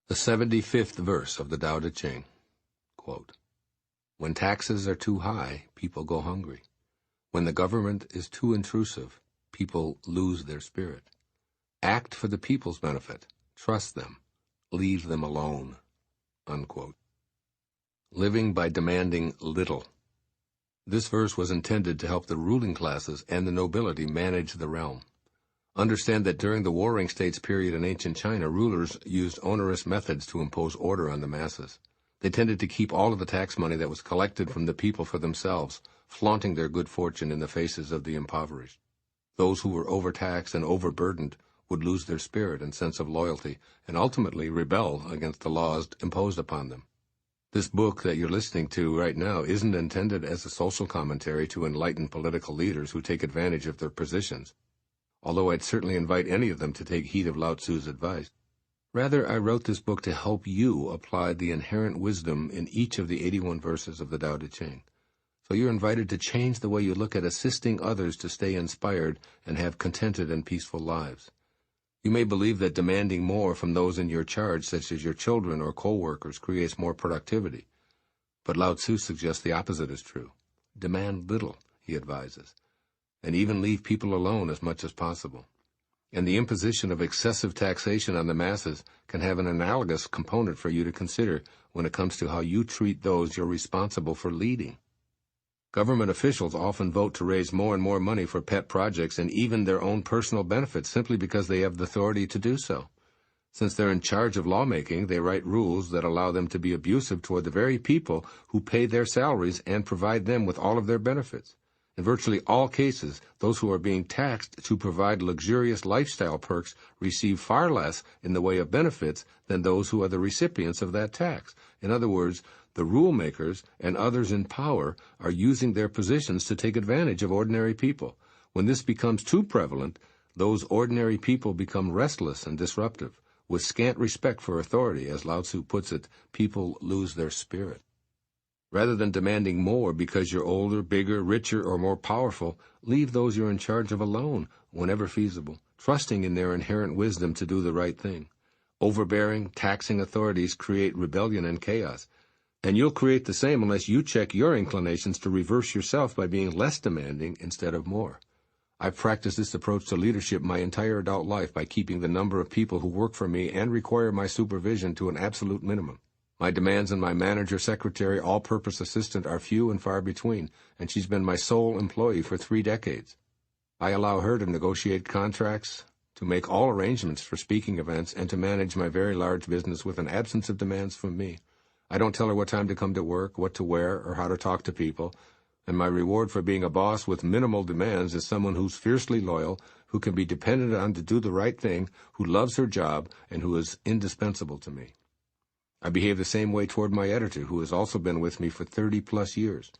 The 75th verse of the Tao Te Ching, quote, "When taxes are too high, people go hungry. When the government is too intrusive, people lose their spirit. Act for the people's benefit. Trust them. Leave them alone." Unquote. Living by demanding little. This verse was intended to help the ruling classes and the nobility manage the realm. Understand that during the Warring States period in ancient China, rulers used onerous methods to impose order on the masses. They tended to keep all of the tax money that was collected from the people for themselves, flaunting their good fortune in the faces of the impoverished. Those who were overtaxed and overburdened would lose their spirit and sense of loyalty, and ultimately rebel against the laws imposed upon them. This book that you're listening to right now isn't intended as a social commentary to enlighten political leaders who take advantage of their positions, although I'd certainly invite any of them to take heed of Lao Tzu's advice. Rather, I wrote this book to help you apply the inherent wisdom in each of the 81 verses of the Tao Te Ching. So you're invited to change the way you look at assisting others to stay inspired and have contented and peaceful lives. You may believe that demanding more from those in your charge, such as your children or co-workers, creates more productivity. But Lao Tzu suggests the opposite is true. Demand little, he advises, and even leave people alone as much as possible. And the imposition of excessive taxation on the masses can have an analogous component for you to consider when it comes to how you treat those you're responsible for leading. Government officials often vote to raise more and more money for pet projects and even their own personal benefits simply because they have the authority to do so. Since they're in charge of lawmaking, they write rules that allow them to be abusive toward the very people who pay their salaries and provide them with all of their benefits. In virtually all cases, those who are being taxed to provide luxurious lifestyle perks receive far less in the way of benefits than those who are the recipients of that tax. In other words, the rule makers and others in power are using their positions to take advantage of ordinary people. When this becomes too prevalent, those ordinary people become restless and disruptive. With scant respect for authority, as Lao Tzu puts it, people lose their spirit. Rather than demanding more because you're older, bigger, richer, or more powerful, leave those you're in charge of alone whenever feasible, trusting in their inherent wisdom to do the right thing. Overbearing, taxing authorities create rebellion and chaos, and you'll create the same unless you check your inclinations to reverse yourself by being less demanding instead of more. I've practiced this approach to leadership my entire adult life by keeping the number of people who work for me and require my supervision to an absolute minimum. My demands on my manager, secretary, all-purpose assistant are few and far between, and she's been my sole employee for 3 decades. I allow her to negotiate contracts, to make all arrangements for speaking events, and to manage my very large business with an absence of demands from me. I don't tell her what time to come to work, what to wear, or how to talk to people, and my reward for being a boss with minimal demands is someone who's fiercely loyal, who can be depended on to do the right thing, who loves her job, and who is indispensable to me. I behave the same way toward my editor, who has also been with me for 30-plus years.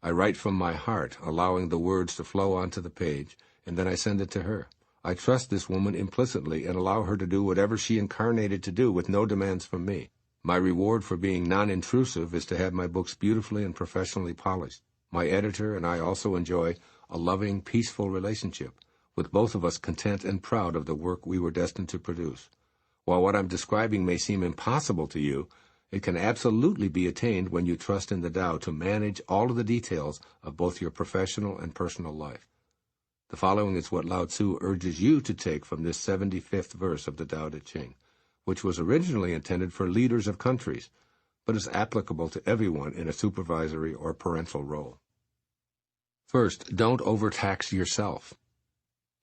I write from my heart, allowing the words to flow onto the page, and then I send it to her. I trust this woman implicitly and allow her to do whatever she incarnated to do with no demands from me. My reward for being non-intrusive is to have my books beautifully and professionally polished. My editor and I also enjoy a loving, peaceful relationship, with both of us content and proud of the work we were destined to produce. While what I'm describing may seem impossible to you, it can absolutely be attained when you trust in the Tao to manage all of the details of both your professional and personal life. The following is what Lao Tzu urges you to take from this 75th verse of the Tao Te Ching, which was originally intended for leaders of countries, but is applicable to everyone in a supervisory or parental role. First, don't overtax yourself.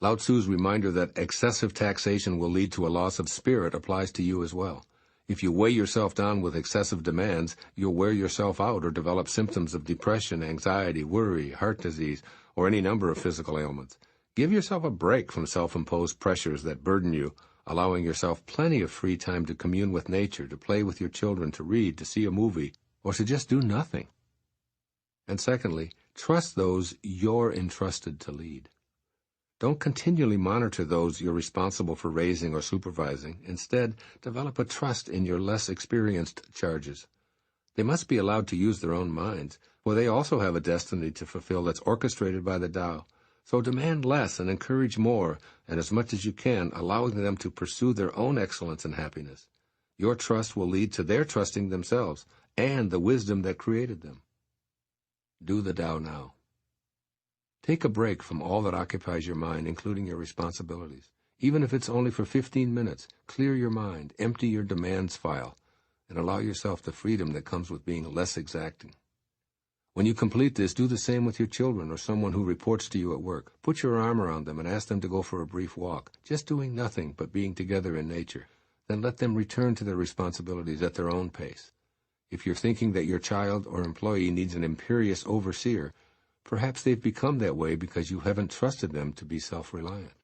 Lao Tzu's reminder that excessive taxation will lead to a loss of spirit applies to you as well. If you weigh yourself down with excessive demands, you'll wear yourself out or develop symptoms of depression, anxiety, worry, heart disease, or any number of physical ailments. Give yourself a break from self-imposed pressures that burden you, allowing yourself plenty of free time to commune with nature, to play with your children, to read, to see a movie, or to just do nothing. And secondly, trust those you're entrusted to lead. Don't continually monitor those you're responsible for raising or supervising. Instead, develop a trust in your less experienced charges. They must be allowed to use their own minds, for they also have a destiny to fulfill that's orchestrated by the Tao. So demand less and encourage more, and as much as you can, allowing them to pursue their own excellence and happiness. Your trust will lead to their trusting themselves and the wisdom that created them. Do the Tao now. Take a break from all that occupies your mind, including your responsibilities. Even if it's only for 15 minutes, clear your mind, empty your demands file, and allow yourself the freedom that comes with being less exacting. When you complete this, do the same with your children or someone who reports to you at work. Put your arm around them and ask them to go for a brief walk, just doing nothing but being together in nature. Then let them return to their responsibilities at their own pace. If you're thinking that your child or employee needs an imperious overseer, perhaps they've become that way because you haven't trusted them to be self-reliant.